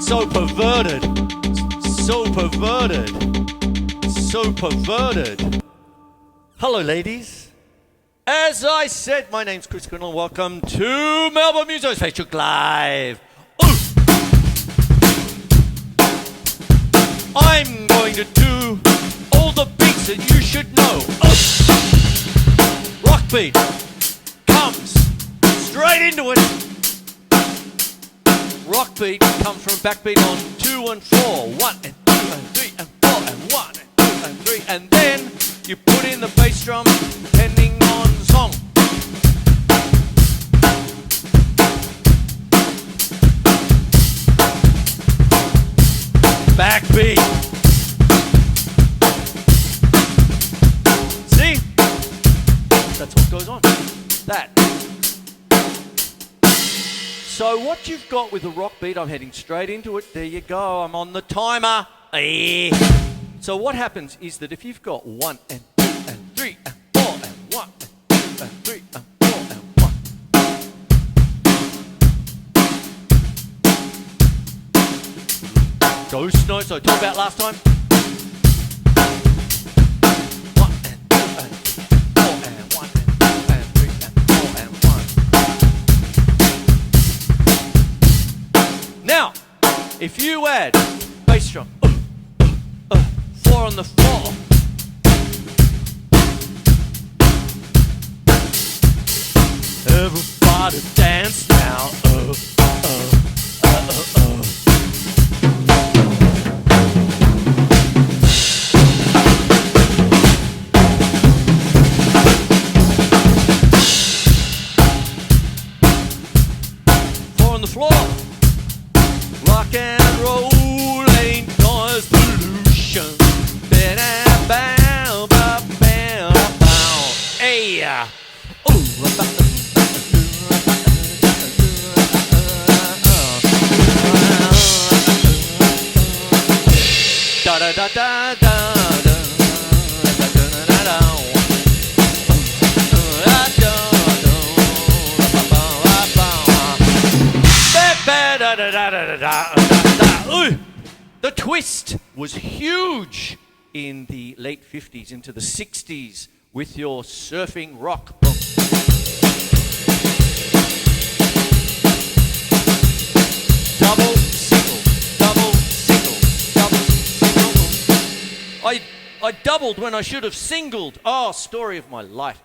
So perverted. So perverted. So perverted. Hello, ladies. As I said, my name's Quinlan. Welcome to Melbourne Musos Facebook Live. Ooh. I'm going to do all the beats that you should know. Rock beat comes straight into it. Rock beat comes from backbeat on 2 and 4. 1 and 2 and 3 and 4 and 1 and 2 and 3. And then you put in the bass drum depending on song. Backbeat. See? That's what goes on. That. So what you've got with the rock beat, I'm heading straight into it. There you go. I'm on the timer. So what happens is that if you've got 1 and 2 and 3 and 4 and 1 and 2 and 3 and 4 and 1. Ghost notes I talked about last time. 1 and 2 and 4 and 1 and 2 and 3 and 4 and 1. Now, if you add bass drum, 4 on the floor. Everybody dance now. Four on the floor. Rock and roll ain't noise pollution. Hey. Da da da da da da. The twist was huge in the late 50s into the 60s with your surfing rock boom. Double, single, double, single, double, single. I doubled when I should have singled. Oh, story of my life.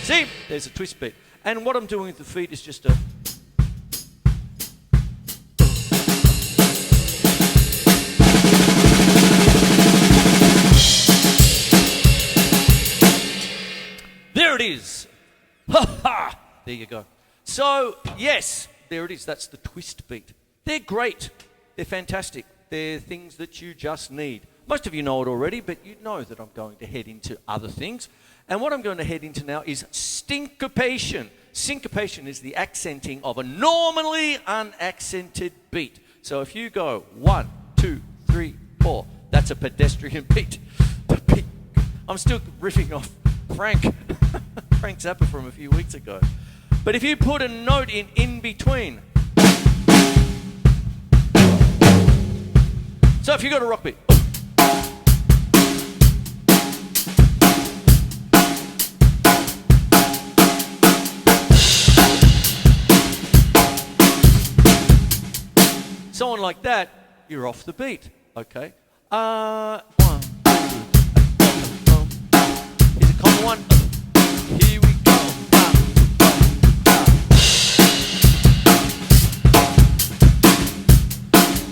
See, there's a twist beat. And what I'm doing with the feet is just a... There it is. Ha ha. There you go. So, yes, there it is. That's the twist beat. They're great. They're fantastic. They're things that you just need. Most of you know it already, but you know that I'm going to head into other things. And what I'm going to head into now is syncopation. Syncopation is the accenting of a normally unaccented beat. So if you go 1, 2, 3, 4, that's a pedestrian beat. I'm still riffing off Frank Zappa from a few weeks ago. But if you put a note in between. So if you got a rock beat. Someone like that, you're off the beat. Okay. 1, 2, 3, 4. Here's a common one. Here we go.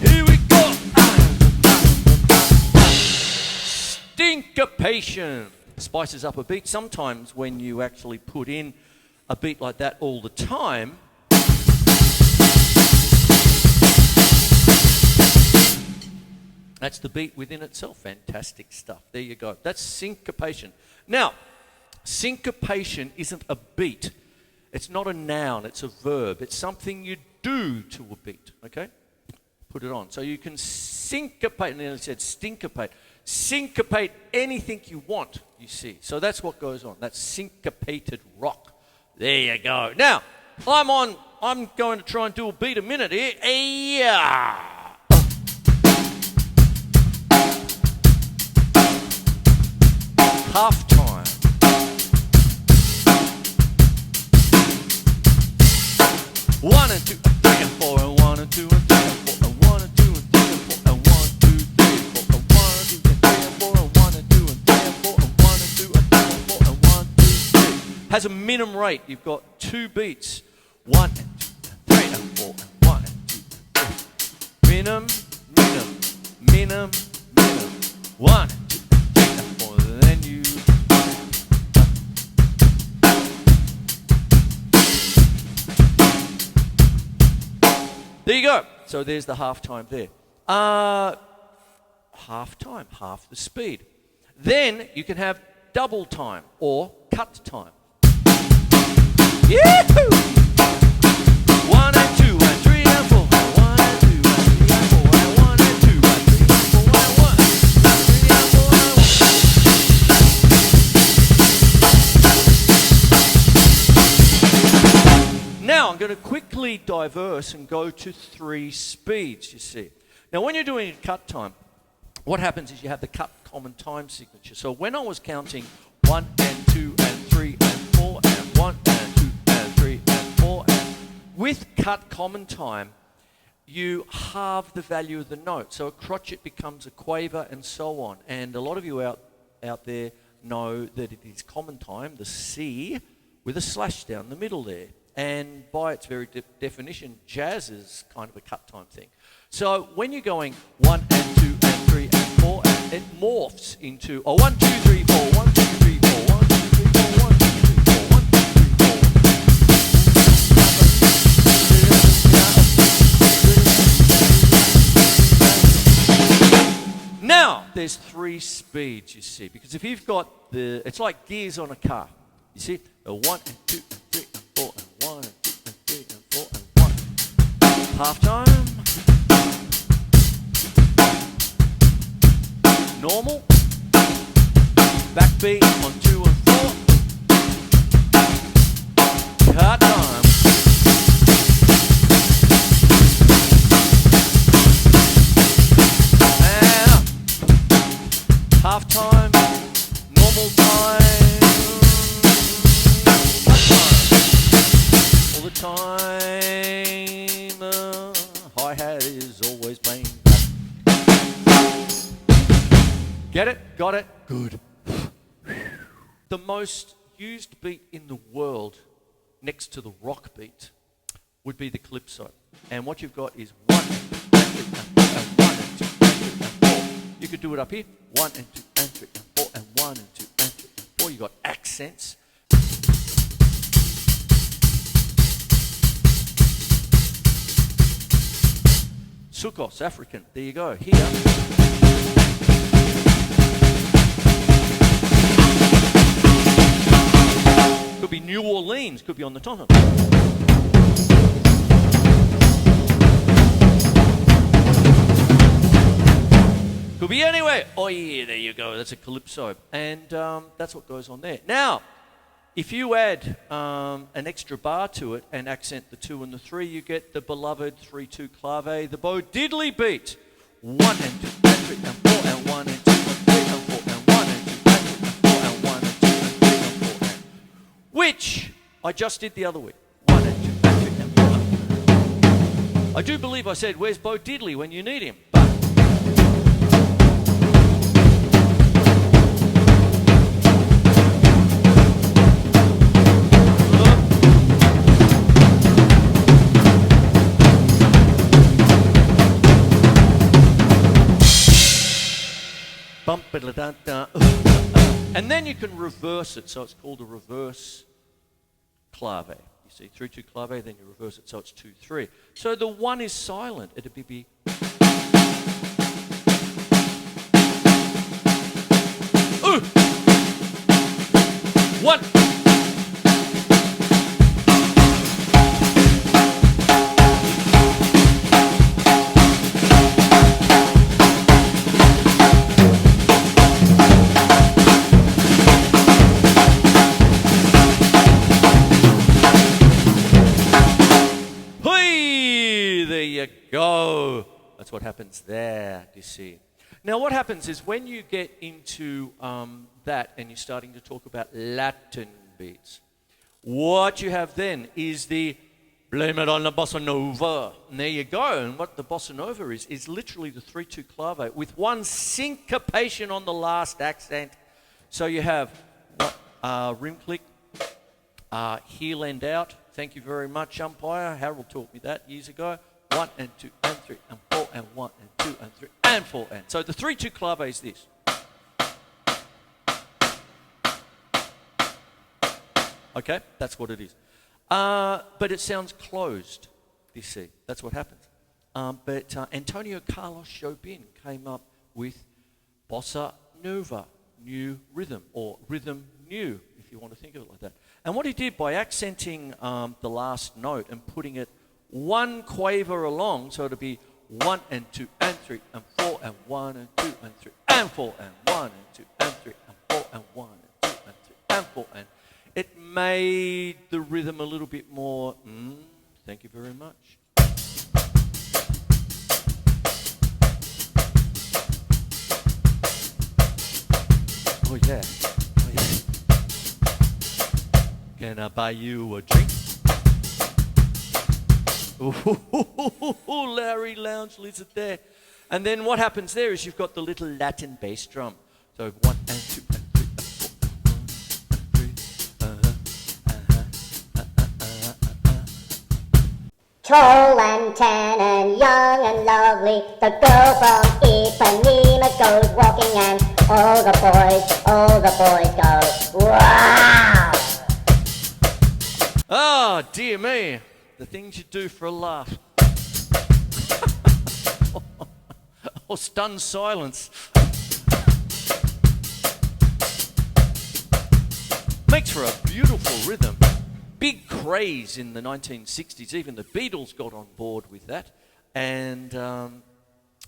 Here we go. Syncopation. Spices up a beat. Sometimes when you actually put in a beat like that all the time, that's the beat within itself. Fantastic stuff. There you go. That's syncopation. Now, syncopation isn't a beat. It's not a noun. It's a verb. It's something you do to a beat. Okay? Put it on. So you can syncopate. And then it said syncopate. Syncopate anything you want, you see. So that's what goes on. That's syncopated rock. There you go. Now, I'm going to try and do a beat a minute here. Yeah. Half time. One and two, three and four, and one and two and three and four, and one and two and three and four, and one, two, three and four, and one and two and three and four, and one and two and three and four, and one and two and three and four, and one, two, three. Has a minimum rate. You've got 2 beats. 1 and 2 and 3 and 4, and 1 and 2 and 3. Minimum, minimum, minimum, minimum. 1 and 2 and 3 and 4. Then you. There you go. So there's the half time there. Half time, half the speed. Then you can have double time or cut time. Yahoo! 1 and 2 and 3 and 4. 1 and 2 and 3 and 4. And 1 and 2 and 3 and 4. And 1 and 3 and 4 and 1. Now I'm going to quickly diverse and go to 3 speeds, you see. Now when you're doing a cut time, what happens is you have the cut common time signature. So when I was counting 1 and 2 and 3 and 4 and 1 and 2 and 3 and 4 and with cut common time, you halve the value of the note. So a crotchet becomes a quaver and so on. And a lot of you out there know that it is common time, the C, with a slash down the middle there. And by its very definition, jazz is kind of a cut time thing. So when you're going 1 and 2 and 3 and 4, and it morphs into 1, 2, 3, 4, 1, 2, 3, 4, 1, 2, 3, 4, 1, 2, 3, 4, 1, 2, 3, 4. Now there's 3 speeds, you see, because if you've got it's like gears on a car. You see, 1 and 2 and 3 and 4 and 1 and 2 and 3 and 4 and 1. Half time. Normal. Backbeat on 2 and 4. Cut time. And up. Half time. Normal time. Cut time. All the time. Hi-hat is always playing. Get it? Got it? Good. The most used beat in the world next to the rock beat would be the calypso. And what you've got is 1 and 2 and 3 and 4 and 1 and 2 and 3 and 4. You could do it up here. 1 and 2 and 3 and 4 and 1 and 2 and 3 and 4. You've got accents. Sukos, African. There you go. Here. Could be New Orleans, could be on the top. Could be anywhere. Oh yeah, there you go. That's a calypso. And that's what goes on there. Now, if you add an extra bar to it and accent the 2 and the 3, you get the beloved 3-2 clave, the Bo Diddley beat. 1 and 2 and 3 and 4 and 1 and 2 and 3 and 4 and 1 and 2 and 3 and 4 and 1 and 2 and 3 and 4 and which I just did the other week. 1 and 2 and 3 and 4. I do believe I said, where's Bo Diddley when you need him? But and then you can reverse it, so it's called a reverse clave. You see, 3-2 clave, then you reverse it, so it's 2-3. So the 1 is silent. It'd be 1. That's what happens there, you see. Now, what happens is when you get into that and you're starting to talk about Latin beats, what you have then is the blame it on the bossa nova. And there you go. And what the bossa nova is literally the 3-2 clave with one syncopation on the last accent. So you have rim click, heel end out. Thank you very much, umpire. Harold taught me that years ago. 1 and 2 and 3 and 4 and 1 and 2 and 3 and 4 and. So the 3-2 clave is this. Okay, that's what it is. But it sounds closed, you see. That's what happens. But Antonio Carlos Jobim came up with bossa nova, new rhythm, or rhythm new, if you want to think of it like that. And what he did by accenting the last note and putting it one quaver along, so it'll be 1 and 2 and 3 and 4 and 1 and 2 and 3 and 4 and 1 and 2 and 3 and 4 and 1 and 2 and 3 and 4 and. It made the rhythm a little bit more. Thank you very much. Oh yeah. Oh yeah. Can I buy you a drink? Ooh, Larry Lounge Lizard there. And then what happens there is you've got the little Latin bass drum. So 1 and 2 and 3 and 4 and 3. Tall and tan and young and lovely, the girl from Ipanema goes walking and all the boys go, wow! Oh, dear me. The things you do for a laugh. Or stunned silence. Makes for a beautiful rhythm. Big craze in the 1960s. Even the Beatles got on board with that. And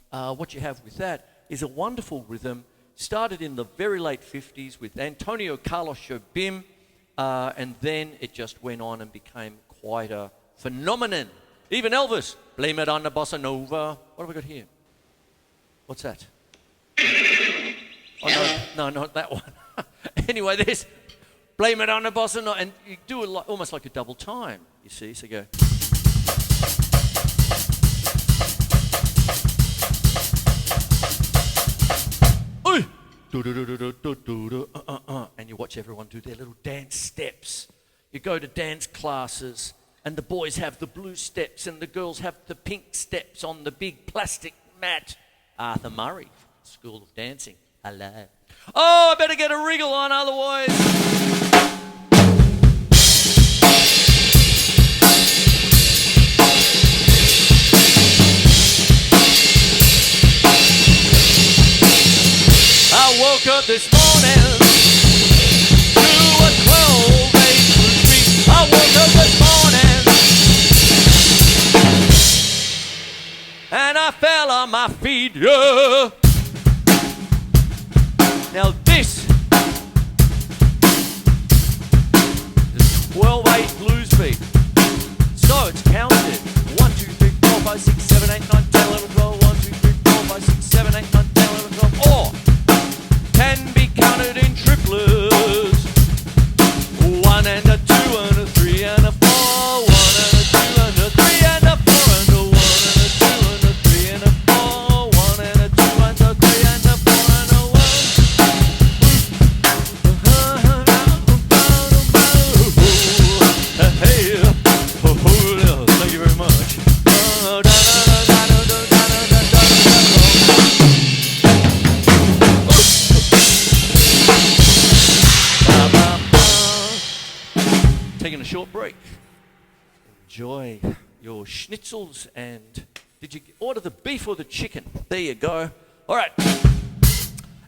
what you have with that is a wonderful rhythm. Started in the very late 50s with Antonio Carlos Jobim. And then it just went on and became quite a phenomenon. Even Elvis, blame it on the bossa nova. What have we got here? What's that? Oh, no, not that one. Anyway, there's blame it on the bossa nova. And you do it like, almost like a double time, you see. So go. And you watch everyone do their little dance steps. You go to dance classes and the boys have the blue steps and the girls have the pink steps on the big plastic mat. Arthur Murray, School of Dancing. Hello. Oh, I better get a wriggle on, otherwise. I woke up this morning to a 12-acre tree. I woke up this morning and I fell on my feet. Yeah. Now this is 12/8 blues beat. So it's counted 1, 2, 3, 4, 5, 6, 7, 8, 9, 10, 11, 12. 1, 2, 3, 4, 5, 6, 7, 8, 9, 10, 11, 12. Or can be counted in triplets. 1 and a 2 and a 3 and a 4. 1 and a 2 and a 3 and a 4 and a 1 and a 2 and a 3 and a 4. 1 and a 2 and a 3 and a 4 and a 1. Hey, thank you very much. Taking a short break. Enjoy your schnitzels. And did you order the beef or the chicken? There you go. All right.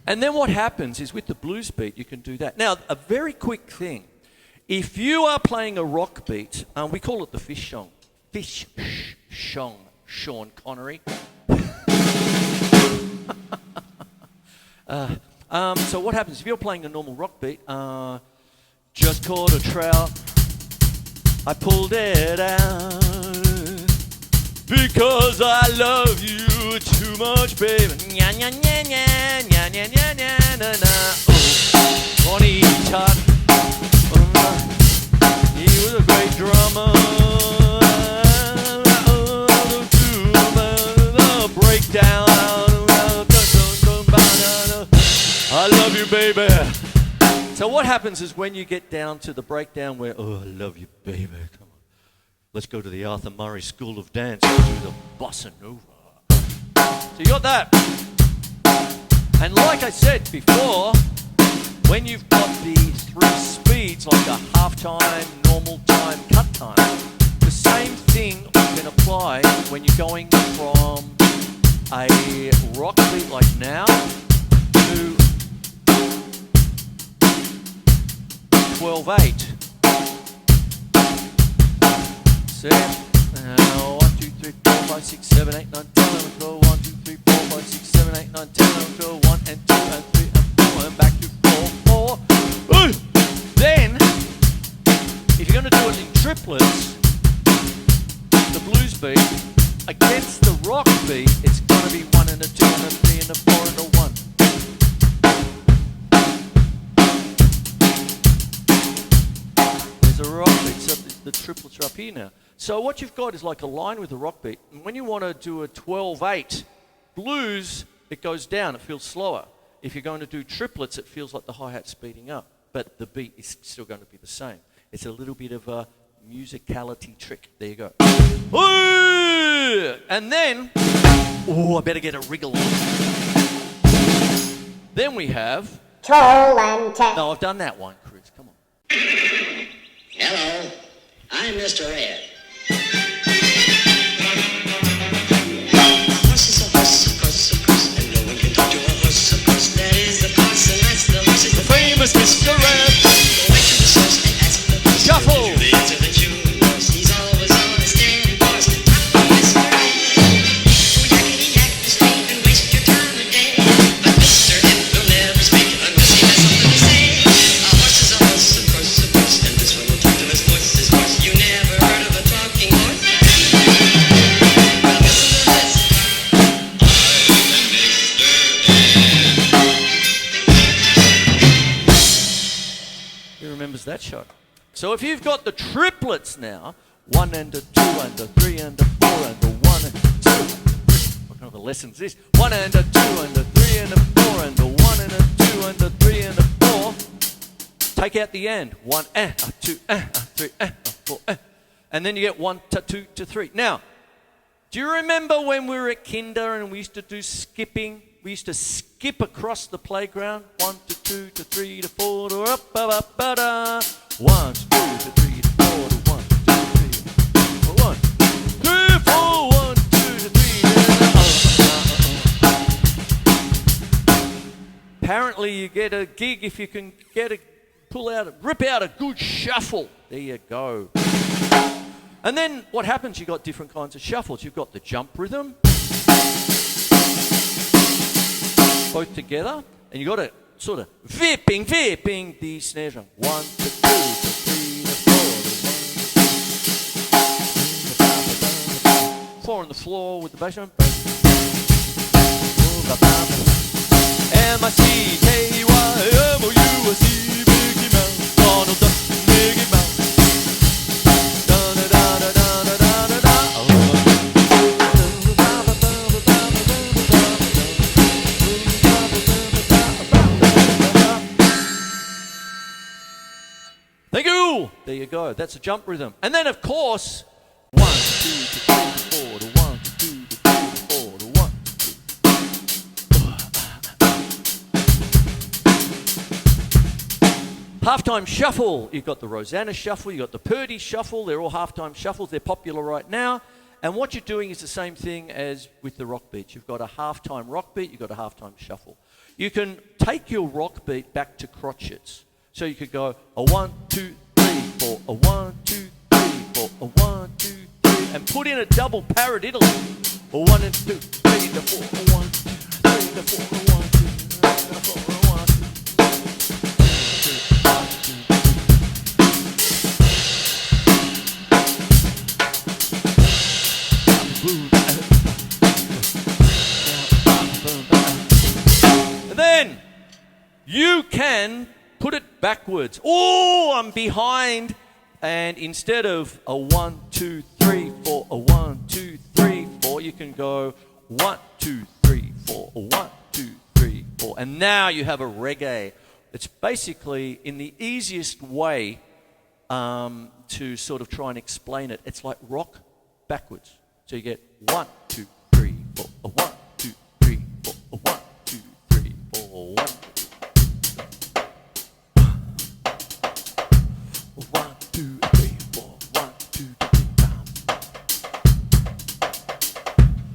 And then what happens is with the blues beat, you can do that. Now, a very quick thing. If you are playing a rock beat, we call it the fish song. Fish song, Sean Connery. So what happens if you're playing a normal rock beat? Just caught a trout. I pulled it out because I love you. too much, baby. Nya nya nya nya nya nya nya nya na na. Oh, Ronnie Tutt. He was a great drummer. The breakdown. I love you, baby. So what happens is when you get down to the breakdown where, oh, I love you, baby. Come on. Let's go to the Arthur Murray School of Dance and do the bossa nova. So you got that. And like I said before, when you've got the three speeds, like a half time, normal time, cut time, the same thing you can apply when you're going from a rock beat like now to 12/8. Set. 1, 2, 3, 4, 5, 6, 7, 8, 9, 10, 11, 12. 1, 2, 3, 4, 5, 6, 7, 8, 9, 10, 11, 12. 1 and 2 and 3 and 4 and back to 4, 4. Ooh. Then, if you're going to do it in triplets, the blues beat against the rock beat, it's going to be 1 and a 2 and a 3 and a 4 and a 1. A rock beat, so the triplets are up here now. So what you've got is like a line with a rock beat. And when you want to do a 12/8 blues, it goes down, it feels slower. If you're going to do triplets, it feels like the hi-hat's speeding up, but the beat is still going to be the same. It's a little bit of a musicality trick. There you go. Ooh! And then, oh, I better get a wriggle on. Then we have... Troll and Tech. No, I've done that one, Chris. Come on. Hello, I'm Mr. Ed. Horse is a horse, of course, and no one can talk to a horse, of course. That is the horse, and that's the horse. The famous Mr. Ed. Go right to the source and ask the horse. Shuffle. The answer that you horse. He's always on his steady course. Mr. Ed. Oh, yakety yak to speak and waste your time today. But Mr. Ed will never speak unless he has something to say. A horse is a horse, of course, and this one will talk to his horse. You never heard of a talking horse? Well, listen to this. Who remembers that shot? So if you've got the triplets now, 1 and a 2 and a 3 and a 4 and a 1 and a 2. What kind of a lesson's this? 1 and a 2 and a 3 and a 4 and a 1 and a 2 and a 3 and a 4. Take out the and. 1 and a 2 and a 3 and a 4 and then you get 1 to 2 to 3. Now, do you remember when we were at kinder and we used to do skipping? We used to skip across the playground. 1 to 2 to 3 to 4 to up, up, up, up, da. 1 to 2 to 3 to 4 to 1 to 2 to 3 to 1 2 4 1 2 to 3 Apparently you get a gig if you can rip out a good shuffle. There you go. And then what happens, you've got different kinds of shuffles. You've got the jump rhythm, both together, and you've got to sort of vipping the snare drum. 1 to 2 to 3 to 4 to 1 4 on the floor with the bass drum. M-I-C-K-Y-M-O-U-S-E, Mickey Mouse, Donald Duck, Mickey Mouse. Thank you. There you go. That's a jump rhythm. And then, of course, 1 to 2 to 3 to 4 to 1 to 2 to 3 to 4 to 1 to 2. Halftime shuffle. You've got the Rosanna shuffle. You've got the Purdy shuffle. They're all halftime shuffles. They're popular right now. And what you're doing is the same thing as with the rock beats. You've got a halftime rock beat. You've got a halftime shuffle. You can take your rock beat back to crotchets. So you could go a 1, 2, 3, 4, a 1, 2, 3, 4, a 1, 2, 3, and put in a double paradiddle. A 1 and 2, 3 to 4, a 1, 2, 3 to 4, a 1, 2, 3 to 4, a 1, 2, 3 to 4. can put it backwards. Oh, I'm behind. And instead of a 1, 2, 3, 4, a 1, 2, 3, 4, you can go 1, 2, 3, 4, a 1, 2, 3, 4. And now you have a reggae. It's basically, in the easiest way to sort of try and explain it, it's like rock backwards. So you get 1, 2, 3, 4, a 1, 2, 3, 4, a 1, 2, 3, 4, 1, 2, 3, 4, 1, 2, 3,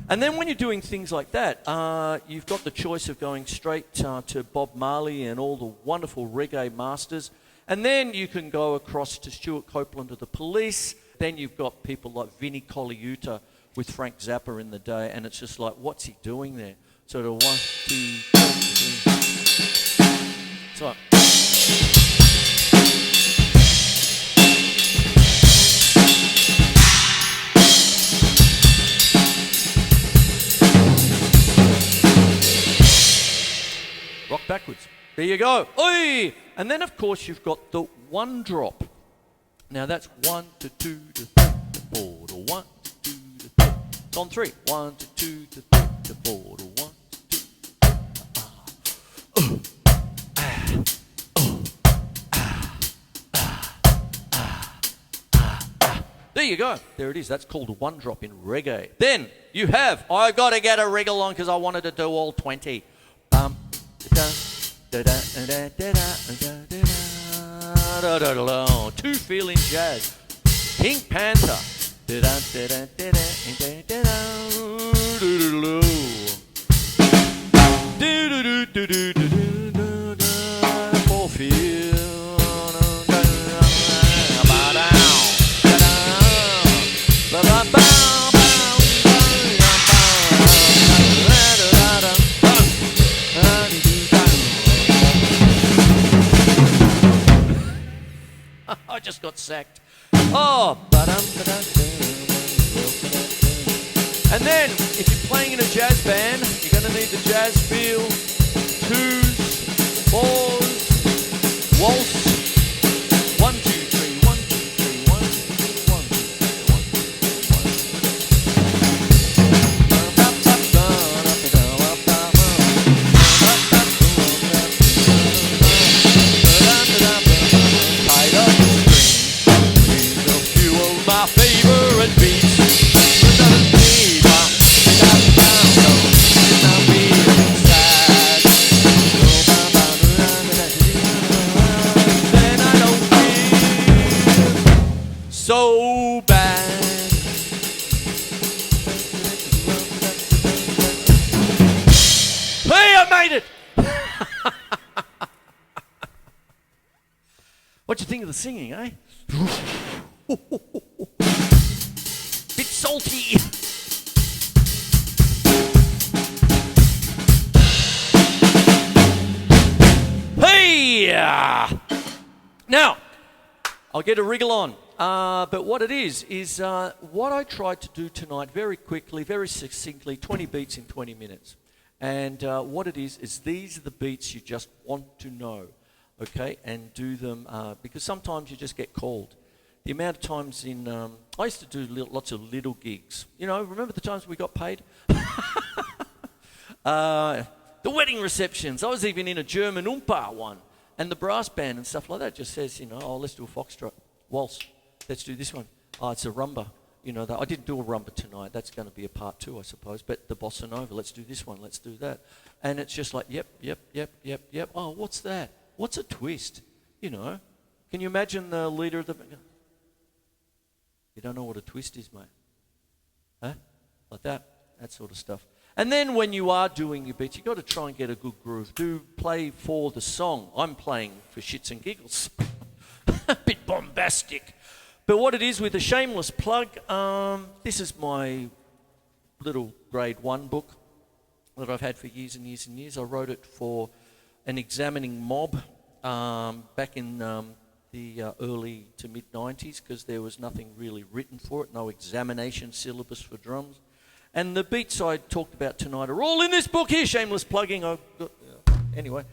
And then when you're doing things like that, you've got the choice of going straight to Bob Marley and all the wonderful reggae masters. And then you can go across to Stuart Copeland of the Police. Then you've got people like Vinnie Colaiuta with Frank Zappa in the day. And it's just like, what's he doing there? So the 1, 2, 3. So rock backwards. There you go. Oi! And then, of course, you've got the 1 drop. Now, that's 1 to 2 to 3 to 4 to 1 to 2 to 3. It's on 3. 1 to 2 to 3 to 4 to 1 to 2. There you go. There it is. That's called a 1 drop in reggae. Then you have, I've got to get a wriggle on because I wanted to do all 20. Two feeling jazz. Pink Panther. For feel. I just got sacked. Oh, and then if you're playing in a jazz band, you're going to need the jazz feel, 2s, 4s, waltz, 1, 2, 3, 1, 2, 3, 1, 2, 3, 1, 2, 3, 1, 2, 3, 1. My favorite beats. Then I don't feel so bad. Hey, I made it! What do you think of the singing, eh? Bit salty. Hey! Now, I'll get a wriggle on. But what it is what I tried to do tonight very quickly, very succinctly, 20 beats in 20 minutes. And what it is these are the beats you just want to know, okay? And do them, because sometimes you just get called. The amount of times I used to do lots of little gigs. You know, remember the times we got paid? The wedding receptions. I was even in a German Oompa one. And the brass band and stuff like that just says, you know, oh, let's do a foxtrot. Waltz. Let's do this one. Oh, it's a rumba. You know, I didn't do a rumba tonight. That's going to be a part 2, I suppose. But the bossa nova, let's do this one. Let's do that. And it's just like, yep. Oh, what's that? What's a twist? You know. Can you imagine the leader of the... You don't know what a twist is, mate. Huh? Like that sort of stuff. And then when you are doing your beats, you've got to try and get a good groove. Do play for the song. I'm playing for shits and giggles. A bit bombastic. But what it is with a shameless plug, this is my little grade 1 book that I've had for years and years and years. I wrote it for an examining mob back in the early to mid-90s because there was nothing really written for it, no examination syllabus for drums. And the beats I talked about tonight are all in this book here, shameless plugging. Anyway,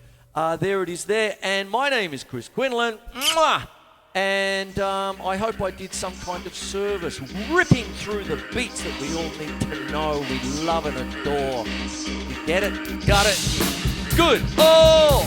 There it is there. And my name is Chris Quinlan. Mwah! And I hope I did some kind of service, ripping through the beats that we all need to know, we love and adore. You get it? Got it? Good. Oh!